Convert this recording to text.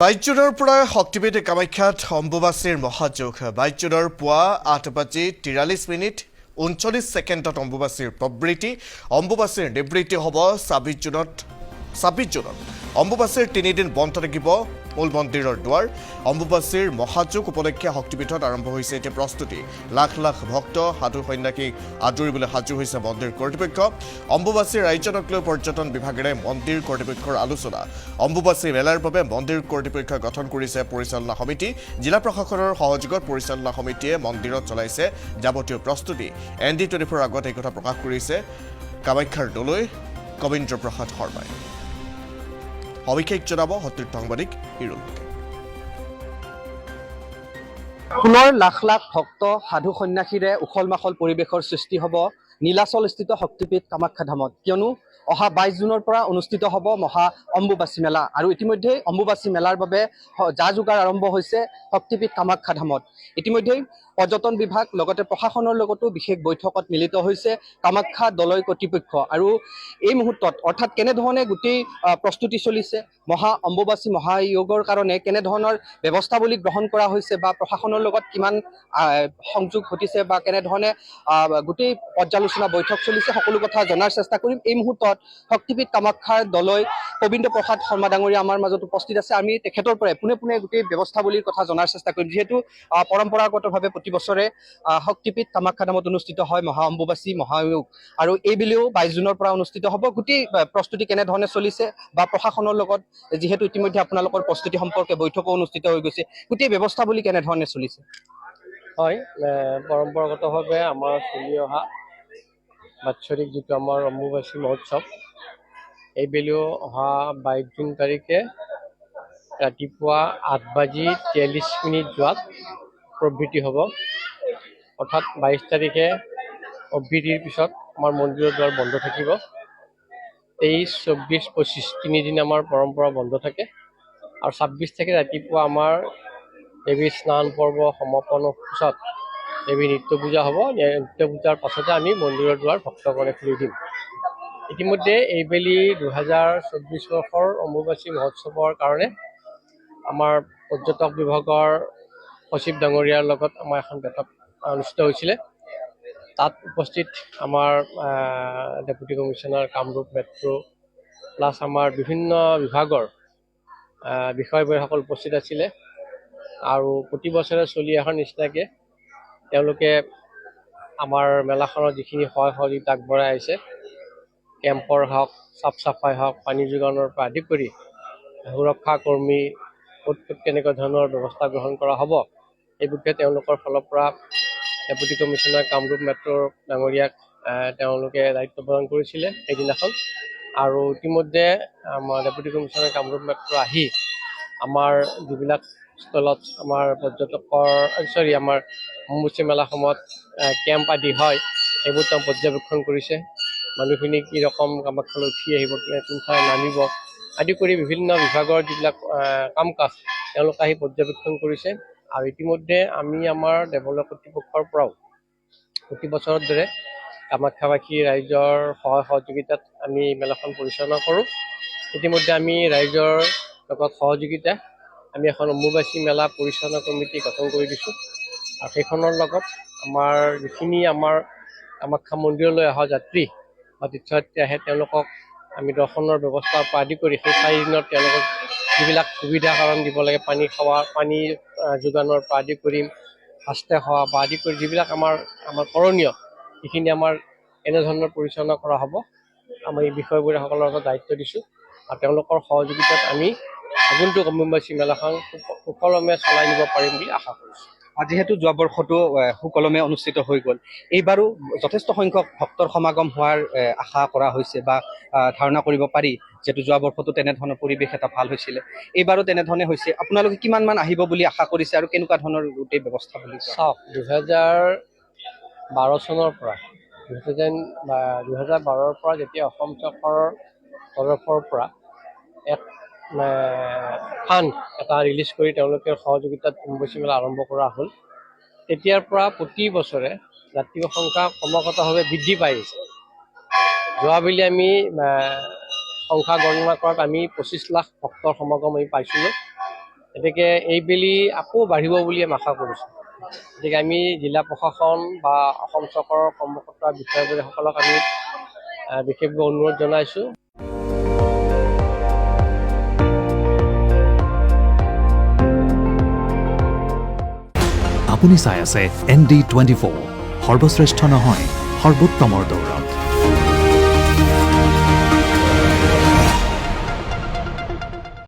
বাইজুনৰ পৰা শক্তিপীঠ কামাখ্যাত অম্বুবাচীৰ মহাযোগ। বাইজুনৰ পুৱা 8:43 39 ছেকেণ্ডত অম্বুবাচীৰ প্ৰবৃত্তি। অম্বুবাচীৰ নিবৃত্তি হ'ব 26 জুনত। অম্বুবাচীৰ 3 দিন বন্ধ থাকিব মূল মন্দিৰৰ দুৱাৰ। অম্বুবাচীৰ মহাযোগ উপলক্ষে শক্তিপীঠত আৰম্ভ হৈছে এতিয়া প্ৰস্তুতি। লাখ লাখ ভক্ত সাধু সন্যাসীক আদৰিবলৈ সাজু হৈছে মন্দিৰ কৰ্তৃপক্ষ। অম্বুবাচীৰ আয়োজনক লৈ পৰ্যটন বিভাগেৰে মন্দিৰ কৰ্তৃপক্ষৰ আলোচনা। অম্বুবাচী মেলাৰ বাবে মন্দিৰ কৰ্তৃপক্ষই গঠন কৰিছে পৰিচালনা সমিতি। জিলা প্ৰশাসনৰ সহযোগত পৰিচালনা সমিতিয়ে মন্দিৰত চলাইছে যাৱতীয় প্ৰস্তুতি। ND24 আগত এই কথা প্ৰকাশ কৰিছে কামাখ্যাৰ দলৈ কবীন্দ্ৰ প্ৰসাদ শৰ্মাই। অভিষেক জনাব সতীৰ্থ সাংবাদিক হিৰুল। পুনৰ লাখ লাখ ভক্ত সাধু সন্যাসীৰে উখল মাখল পৰিৱেশৰ সৃষ্টি হ'ব নীলাচলস্থিত শক্তিপীঠ কামাখ্যা ধামত, কিয়নো অহা 22 জুনৰ পৰা অনুষ্ঠিত হ'ব মহা অম্বুবাচী মেলা। আৰু ইতিমধ্যেই অম্বুবাচী মেলাৰ বাবে যা যোগাৰ আৰম্ভ হৈছে শক্তিপীঠ কামাখ্যা ধামত। ইতিমধ্যেই পৰ্যটন বিভাগ লগতে প্ৰশাসনৰ লগতো বিশেষ বৈঠকত মিলিত হৈছে কামাখ্যা দলয় কৰ্তৃপক্ষ। আৰু এই মুহূৰ্তত অৰ্থাৎ কেনেধৰণে গোটেই প্ৰস্তুতি চলিছে, মহা অম্বুবাচী মহায়োগৰ কাৰণে কেনেধৰণৰ ব্যৱস্থাৱলী গ্ৰহণ কৰা হৈছে বা প্ৰশাসনৰ লগত কিমান সংযোগ ঘটিছে বা কেনেধৰণে গোটেই পৰ্যালোচনা বৈঠক চলিছে, সকলো কথা জনাৰ চেষ্টা কৰিম। এই মুহূৰ্তত শক্তিপীঠ কামাখ্যাৰ দলয় কবীন্দ্ৰ প্ৰসাদ শৰ্মা ডাঙৰীয়া আমাৰ মাজত উপস্থিত আছে। আমি তেখেতৰ পৰাই পোনে পোনে গোটেই ব্যৱস্থাৱলীৰ কথা জনাৰ চেষ্টা কৰিম। যিহেতু পৰম্পৰাগতভাৱে প্ৰতি বছৰে শক্তিপীঠ কামাখ্যা ধামত অনুষ্ঠিত হয় মহা অম্বুবাচী মহায়োগ, আৰু এইবেলিও 22 জুনৰ পৰা অনুষ্ঠিত হ'ব। গোটেই প্ৰস্তুতি কেনেধৰণে চলিছে বা প্ৰশাসনৰ লগত যিহেতু ইতিমধ্যে আপোনালোকৰ প্ৰস্তুতি সম্পৰ্কে বৈঠকো অনুষ্ঠিত হৈ গৈছে, গোটেই ব্যৱস্থাৱলী কেনেধৰণে চলিছে? হয়, পৰম্পৰাগতভাৱে আমাৰ চলি অহা বাৎসৰিক যিটো আমাৰ অম্বুবাচী মহোৎসৱ, এইবেলিও অহা 22 জুন তাৰিখে ৰাতিপুৱা 8:43 যোৱাত প্ৰবৃত্তি হ'ব। অৰ্থাৎ 22 তাৰিখে প্ৰবৃত্তিৰ পিছত আমাৰ মন্দিৰৰ দুৱাৰ বন্ধ থাকিব। 23, 24, 25 তিনিদিন আমাৰ পৰম্পৰা বন্ধ থাকে। আৰু 26 তাৰিখে ৰাতিপুৱা আমাৰ দেৱীৰ স্নান পৰ্ব সমাপনৰ পিছত দেৱী নিত্য পূজা হ'ব। নিত্য পূজাৰ পাছতে আমি মন্দিৰৰ দুৱাৰ ভক্তগণে খুলি দিম। ইতিমধ্যে এইবেলি 2024 বৰ্ষৰ অম্বুবাচী মহোৎসৱৰ কাৰণে আমাৰ পৰ্যটক বিভাগৰ সচিব ডাঙৰীয়াৰ লগত আমাৰ এখন বৈঠক অনুষ্ঠিত হৈছিলে। তাত উপস্থিত আমাৰ deputy commissioner Kamrup metro' plus আমাৰ বিভিন্ন বিভাগৰ বিষয়ববীয়াসকল উপস্থিত আছিলে। আৰু প্ৰতি বছৰে চলি অহাৰ নিচিনাকৈ তেওঁলোকে আমাৰ মেলাখনৰ যিখিনি সহায় সহযোগিতা আগবঢ়াই আহিছে, কেম্পৰ হওক, চাফ চাফাই হওক, পানী যোগানৰ পৰা আদি কৰি সুৰক্ষা কৰ্মী ক'ত কেনেকুৱা ধৰণৰ ব্যৱস্থা গ্ৰহণ কৰা হ'ব, এই বিষয়ে তেওঁলোকৰ ফালৰ পৰা ডেপুটি কমিশ্যনাৰ কামৰূপ মেট্ৰ' ডাঙৰীয়াক তেওঁলোকে দায়িত্ব প্ৰদান কৰিছিলে সেইদিনাখন। আৰু ইতিমধ্যে আমাৰ ডেপুটি কমিশ্যনাৰ কামৰূপ মেট্ৰ' আহি আমাৰ যিবিলাক স্থলত আমাৰ আমাৰ অম্বুবাচী মেলা সময়ত কেম্প আদি হয়, সেইবোৰ তেওঁ পৰ্যবেক্ষণ কৰিছে। মানুহখিনি কি ৰকম কামাখ্যালৈ উঠি আহিব, কোনফালে নামিব আদি কৰি বিভিন্ন বিভাগৰ যিবিলাক কাম কাজ তেওঁলোকে আহি পৰ্যবেক্ষণ কৰিছে। আৰু ইতিমধ্যে আমি আমাৰ দেৱালয় কৰ্তৃপক্ষৰ পৰাও প্ৰতি বছৰৰ দৰে কামাখ্যাবাসী ৰাইজৰ সহায় সহযোগিতাত আমি মেলাখন পৰিচালনা কৰোঁ। ইতিমধ্যে আমি ৰাইজৰ লগত সহযোগিতা আমি এখন অম্বুবাচী মেলা পৰিচালনা কমিটি গঠন কৰি দিছোঁ। আৰু সেইখনৰ লগত আমাৰ যিখিনি আমাৰ কামাখ্যা মন্দিৰলৈ অহা যাত্ৰী বা তীৰ্থযাত্ৰী আহে, তেওঁলোকক আমি দৰ্শনৰ ব্যৱস্থাৰ পৰা আদি কৰি সেই 4 দিনত তেওঁলোকক যিবিলাক সুবিধা কাৰণ দিব লাগে, পানী খোৱা, পানী যোগানৰ পৰা আদি কৰি সাজতে খোৱা বা আদি কৰি যিবিলাক আমাৰ কৰণীয়, সেইখিনি আমাৰ এনেধৰণৰ পৰিচালনা কৰা হ'ব। আমি এই বিষয়ববীয়াসকলৰ লগত দায়িত্ব দিছোঁ আৰু তেওঁলোকৰ সহযোগিতাত আমি আগন্তুক অম্বুবাচী মেলাখন সুকলমে চলাই নিব পাৰিম বুলি আশা কৰিছোঁ। যিহেতু যোৱা বৰ্ষতো সুকলমে অনুষ্ঠিত হৈ গ'ল, এইবাৰো যথেষ্ট সংখ্যক ভক্তৰ সমাগম হোৱাৰ আশা কৰা হৈছে বা ধাৰণা কৰিব পাৰি, যিহেতু যোৱা বৰ্ষতো তেনেধৰণৰ পৰিৱেশ এটা ভাল হৈছিলে, এইবাৰো তেনেধৰণে হৈছে। আপোনালোকে কিমান মান আহিব বুলি আশা কৰিছে আৰু কেনেকুৱা ধৰণৰ গোটেই ব্যৱস্থা বুলি চাওক, 2012 চনৰ পৰা 2012ৰ পৰা যেতিয়া অসম চৰকাৰৰ তৰফৰ পৰা এক ফাণ্ড এটা ৰিলিজ কৰি তেওঁলোকে সহযোগিতাত অম্বুবাচী মেলা আৰম্ভ কৰা হ'ল, তেতিয়াৰ পৰা প্ৰতি বছৰে যাত্ৰীৰ সংখ্যা ক্ৰমাগতভাৱে বৃদ্ধি পাই আহিছে। যোৱাবেলি আমি সংখ্যা গণনা কৰাত আমি 25 লাখ ভক্তৰ সমাগম আমি পাইছিলোঁ। গতিকে এইবেলি আকৌ বাঢ়িব বুলি আমি আশা কৰিছোঁ। গতিকে আমি জিলা প্ৰশাসন বা অসম চৰকাৰৰ কৰ্মকৰ্তা বিষয়াসকলক আমি বিশেষভাৱে অনুৰোধ জনাইছোঁ। আপুনি চাই আছে ND24, সৰ্বশ্ৰেষ্ঠ নহয় সৰ্বোত্তমৰ দৌৰত।